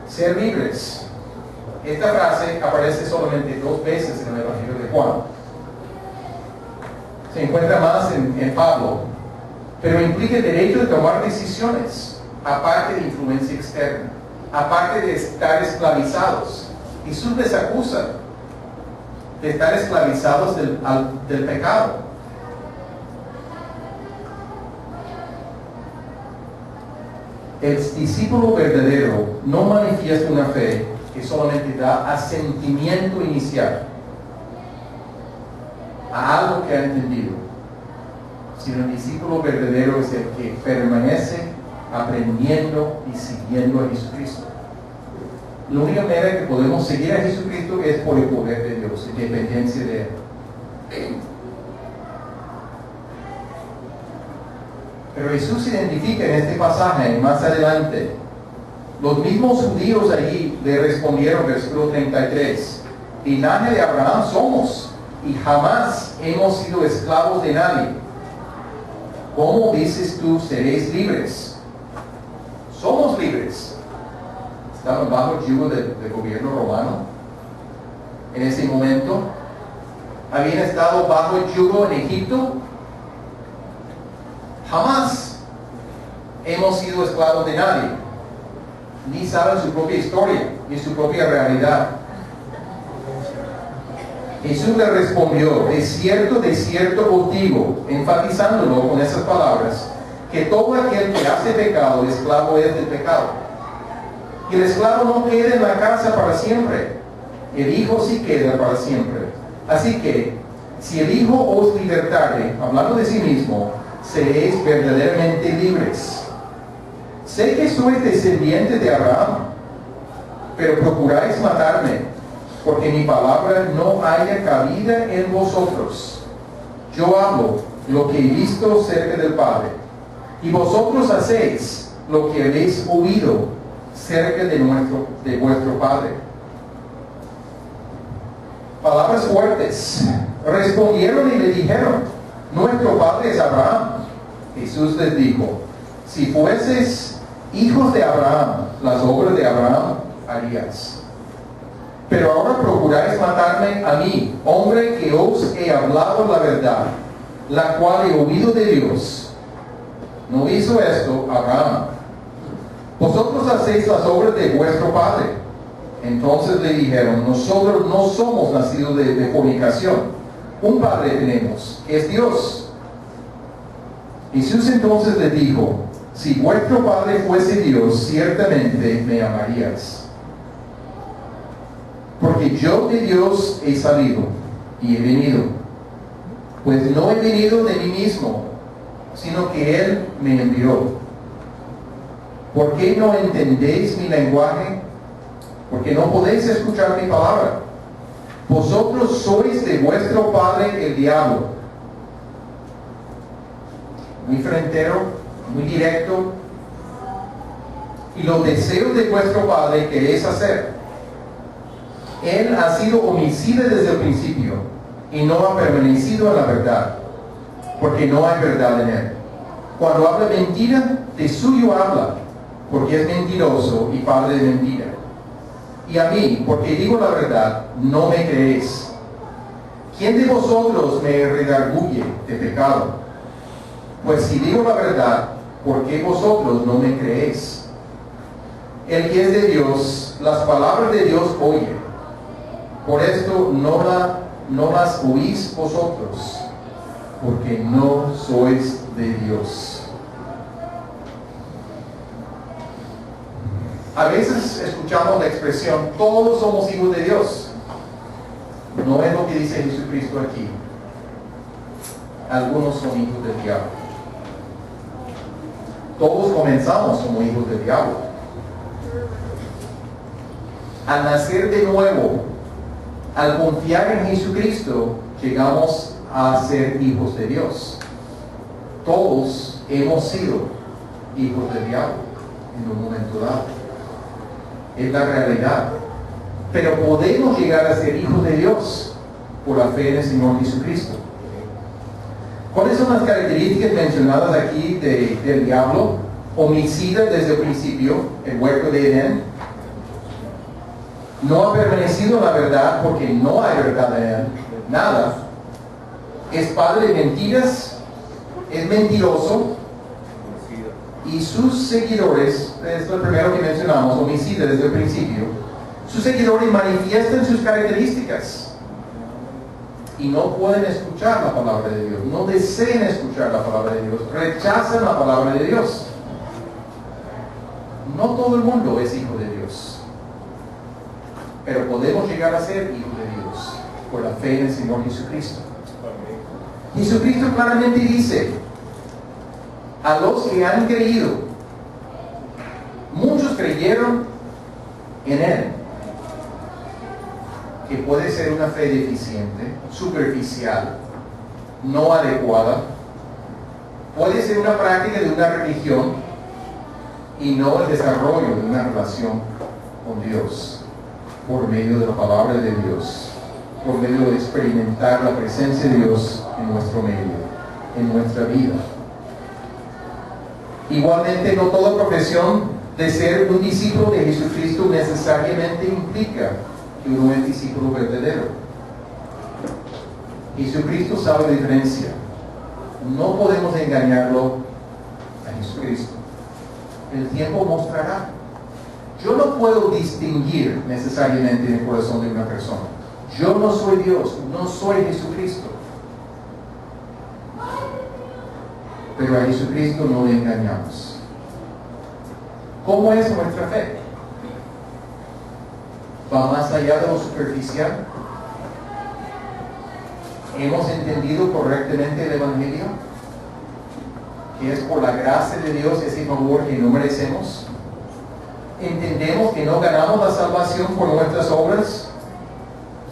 Ser libres. Esta frase aparece solamente 2 veces en el Evangelio de Juan. Se encuentra más en Pablo, pero implica el derecho de tomar decisiones, aparte de influencia externa, aparte de estar esclavizados. Jesús les acusa de estar esclavizados del pecado. El discípulo verdadero no manifiesta una fe que solamente da asentimiento inicial a algo que ha entendido, sino el discípulo verdadero es el que permanece aprendiendo y siguiendo a Jesucristo. La única manera que podemos seguir a Jesucristo es por el poder de Dios, en dependencia de Él. Pero Jesús identifica en este pasaje, más adelante, los mismos judíos allí le respondieron, versículo 33, linaje de Abraham somos, y jamás hemos sido esclavos de nadie. ¿Cómo dices tú, seréis libres? Somos libres. Estaban bajo el yugo del gobierno romano. En ese momento, habían estado bajo el yugo en Egipto. Jamás hemos sido esclavos de nadie. Ni saben su propia historia, ni su propia realidad. Jesús le respondió, de cierto os digo, enfatizándolo con esas palabras, que todo aquel que hace pecado, el esclavo es del pecado. Y el esclavo no queda en la casa para siempre, el Hijo sí queda para siempre. Así que, si el Hijo os libertare, hablando de sí mismo, seréis verdaderamente libres. Sé que sois descendientes de Abraham, pero procuráis matarme, porque mi palabra no haya cabida en vosotros. Yo hablo lo que he visto cerca del Padre, y vosotros hacéis lo que habéis oído cerca de vuestro Padre. Palabras fuertes. Respondieron y le dijeron, nuestro Padre es Abraham. Jesús les dijo, si fueses hijos de Abraham, las obras de Abraham harías. Pero ahora procuráis matarme a mí, hombre que os he hablado la verdad, la cual he oído de Dios. ¿No hizo esto Abraham? Vosotros hacéis las obras de vuestro padre. Entonces le dijeron, nosotros no somos nacidos de fornicación. Un padre tenemos, que es Dios. Jesús entonces le dijo, si vuestro padre fuese Dios, ciertamente me amarías. Porque yo de Dios he salido y he venido. Pues no he venido de mí mismo, sino que Él me envió. ¿Por qué no entendéis mi lenguaje? Porque no podéis escuchar mi palabra. Vosotros sois de vuestro padre el diablo. Muy frentero, muy directo. Y los deseos de vuestro padre queréis hacer. Él ha sido homicida desde el principio y no ha permanecido en la verdad, porque no hay verdad en él. Cuando habla mentira, de suyo habla, porque es mentiroso y padre de mentira. Y a mí, porque digo la verdad, no me creéis. ¿Quién de vosotros me redarguye de pecado? Pues si digo la verdad, ¿por qué vosotros no me creéis? El que es de Dios, las palabras de Dios oye. Por esto no las oís vosotros, porque no sois de Dios. A veces escuchamos la expresión, todos somos hijos de Dios. No es lo que dice Jesucristo aquí. Algunos son hijos del diablo. Todos comenzamos como hijos del diablo. Al nacer de nuevo, al confiar en Jesucristo, llegamos a ser hijos de Dios. Todos hemos sido hijos del diablo en un momento dado. Es la realidad. Pero podemos llegar a ser hijos de Dios por la fe en el Señor Jesucristo. ¿Cuáles son las características mencionadas aquí del diablo? Homicida desde el principio, el huerto de Edén. No ha permanecido en la verdad porque no hay verdad en él. Nada. Es padre de mentiras, es mentiroso. Y sus seguidores, esto es lo primero que mencionamos, homicida desde el principio, sus seguidores manifiestan sus características y no pueden escuchar la palabra de Dios, no desean escuchar la palabra de Dios, rechazan la palabra de Dios. No todo el mundo es hijo de Dios, pero podemos llegar a ser hijos de Dios por la fe en el Señor Jesucristo. Jesucristo claramente dice, a los que han creído, muchos creyeron en Él, que puede ser una fe deficiente, superficial, no adecuada, puede ser una práctica de una religión y no el desarrollo de una relación con Dios por medio de la palabra de Dios, por medio de experimentar la presencia de Dios en nuestro medio, en nuestra vida. Igualmente, no toda profesión de ser un discípulo de Jesucristo necesariamente implica que uno es discípulo verdadero. Jesucristo sabe la diferencia. No podemos engañarlo a Jesucristo. El tiempo mostrará. Yo no puedo distinguir necesariamente en el corazón de una persona. Yo no soy Dios, no soy Jesucristo. Pero a Jesucristo no le engañamos. ¿Cómo es nuestra fe? ¿Va más allá de lo superficial? ¿Hemos entendido correctamente el Evangelio? Que es por la gracia de Dios ese favor que no merecemos. ¿Entendemos que no ganamos la salvación por nuestras obras,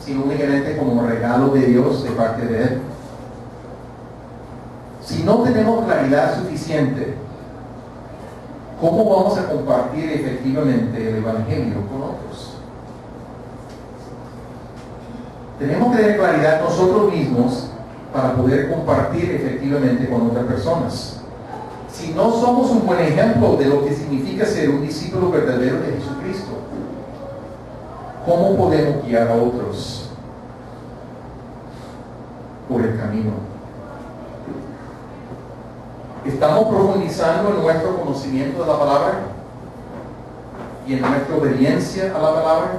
sino únicamente como regalo de Dios de parte de Él? Si no tenemos claridad suficiente, ¿cómo vamos a compartir efectivamente el Evangelio con otros? Tenemos que tener claridad nosotros mismos para poder compartir efectivamente con otras personas. Si no somos un buen ejemplo de lo que significa ser un discípulo verdadero de Jesucristo, ¿cómo podemos guiar a otros por el camino? ¿Estamos profundizando en nuestro conocimiento de la palabra y en nuestra obediencia a la palabra?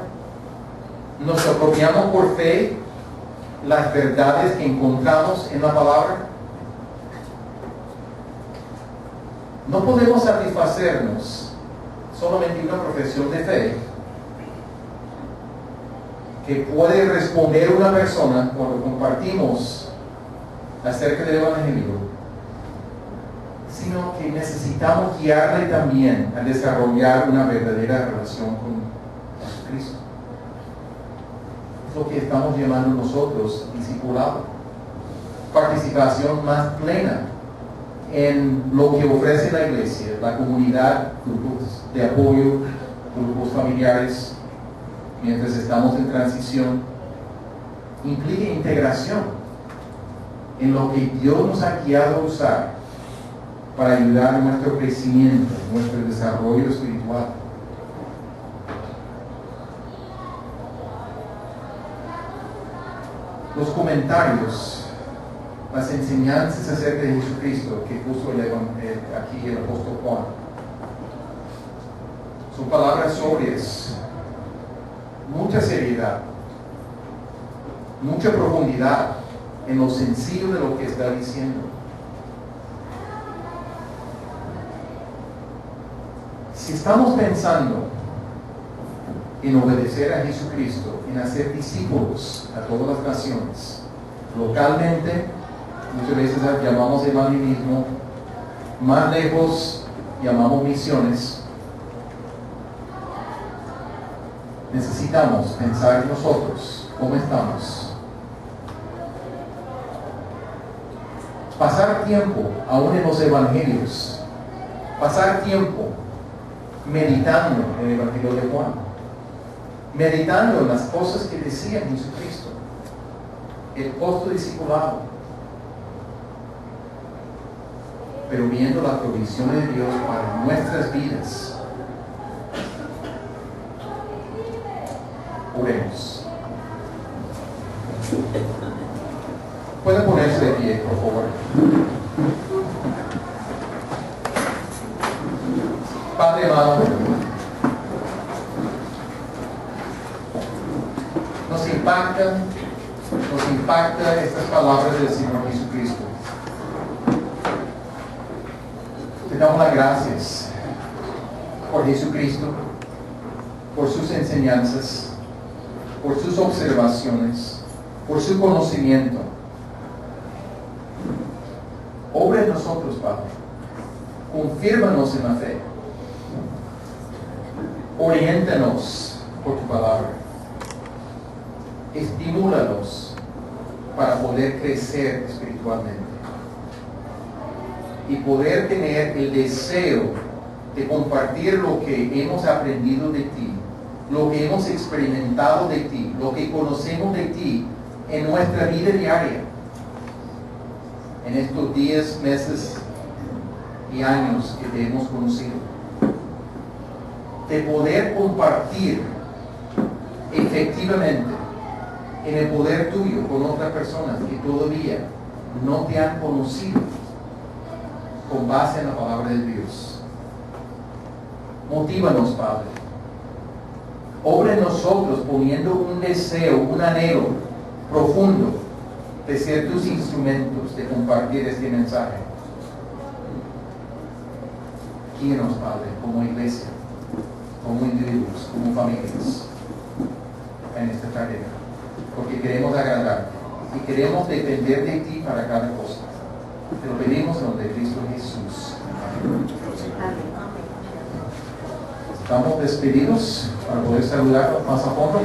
¿Nos apropiamos por fe las verdades que encontramos en la palabra? No podemos satisfacernos solamente una profesión de fe que puede responder una persona cuando compartimos acerca del Evangelio, sino que necesitamos guiarle también a desarrollar una verdadera relación con Jesucristo. Es lo que estamos llamando nosotros discipulado. Participación más plena en lo que ofrece la iglesia, la comunidad, grupos de apoyo, grupos familiares, mientras estamos en transición. Implica integración en lo que Dios nos ha guiado a usar para ayudar en nuestro crecimiento, nuestro desarrollo espiritual. Los comentarios, las enseñanzas acerca de Jesucristo que puso aquí el apóstol Juan, son palabras sobrias, mucha seriedad, mucha profundidad en lo sencillo de lo que está diciendo. Si estamos pensando en obedecer a Jesucristo, en hacer discípulos a todas las naciones, localmente, muchas veces llamamos evangelismo, más lejos llamamos misiones, necesitamos pensar nosotros cómo estamos. Pasar tiempo aún en los evangelios, pasar tiempo meditando en el evangelio de Juan, meditando en las cosas que decía Jesucristo, el postdiscipulado, pero viendo la provisión de Dios para nuestras vidas. Oremos. Pueden ponerse de pie, por favor. Padre amado, nos impacta estas palabras del Señor Jesucristo. Te damos las gracias por Jesucristo, por sus enseñanzas, por sus observaciones, por su conocimiento. Obra en nosotros, Padre. Confírmanos en la fe. Oriéntanos por tu palabra. Estimúlanos para poder crecer espiritualmente y poder tener el deseo de compartir lo que hemos aprendido de ti, lo que hemos experimentado de ti, lo que conocemos de ti en nuestra vida diaria, en estos días, meses y años que te hemos conocido. De poder compartir efectivamente en el poder tuyo con otras personas que todavía no te han conocido con base en la palabra de Dios. Motívanos, Padre. Obra en nosotros poniendo un deseo, un anhelo profundo de ser tus instrumentos, de compartir este mensaje. Guíanos, Padre, como iglesia, como individuos, como familias, en esta tarea, porque queremos agradarte y queremos depender de ti para cada cosa. Te lo pedimos en nombre de Cristo Jesús. Amén. Estamos despedidos para poder saludarnos más a fondo.